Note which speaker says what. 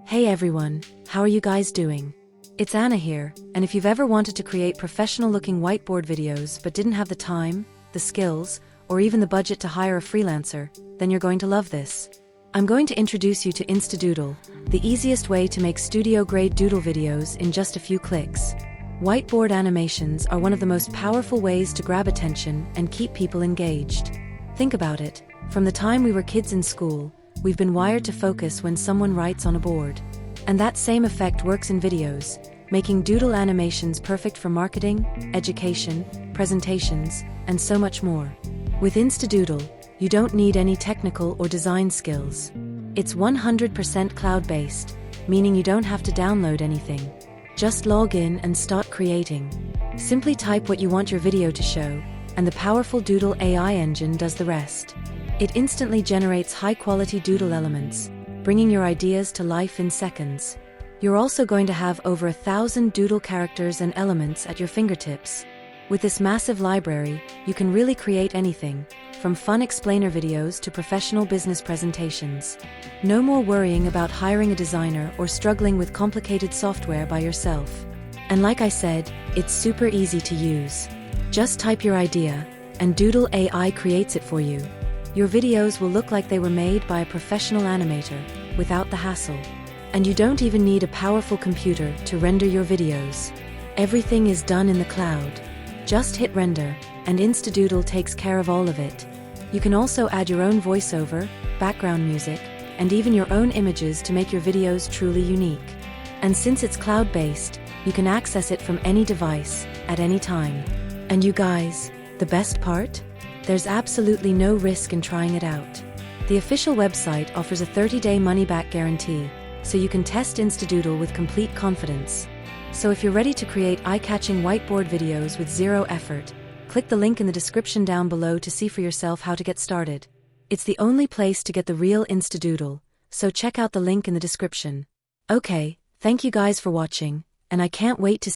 Speaker 1: Hey everyone, how are you guys doing? It's Anna here, and if you've ever wanted to create professional-looking whiteboard videos but didn't have the time, the skills, or even the budget to hire a freelancer, then you're going to love this. I'm going to introduce you to InstaDoodle, the easiest way to make studio-grade doodle videos in just a few clicks. Whiteboard animations are one of the most powerful ways to grab attention and keep people engaged. Think about it. From the time we were kids in school, we've been wired to focus when someone writes on a board. And that same effect works in videos, making doodle animations perfect for marketing, education, presentations, and so much more. With InstaDoodle, you don't need any technical or design skills. It's 100% cloud-based, meaning you don't have to download anything. Just log in and start creating. Simply type what you want your video to show, and the powerful Doodle AI engine does the rest. It instantly generates high-quality doodle elements, bringing your ideas to life in seconds. You're also going to have over 1,000 doodle characters and elements at your fingertips. With this massive library, you can really create anything, from fun explainer videos to professional business presentations. No more worrying about hiring a designer or struggling with complicated software by yourself. And like I said, it's super easy to use. Just type your idea, and Doodle AI creates it for you. Your videos will look like they were made by a professional animator, without the hassle. And you don't even need a powerful computer to render your videos. Everything is done in the cloud. Just hit render, and InstaDoodle takes care of all of it. You can also add your own voiceover, background music, and even your own images to make your videos truly unique. And since it's cloud-based, you can access it from any device, at any time. And you guys, the best part? There's absolutely no risk in trying it out. The official website offers a 30-day money-back guarantee, so you can test InstaDoodle with complete confidence. So if you're ready to create eye-catching whiteboard videos with zero effort, click the link in the description down below to see for yourself how to get started. It's the only place to get the real InstaDoodle, so check out the link in the description. Okay, thank you guys for watching, and I can't wait to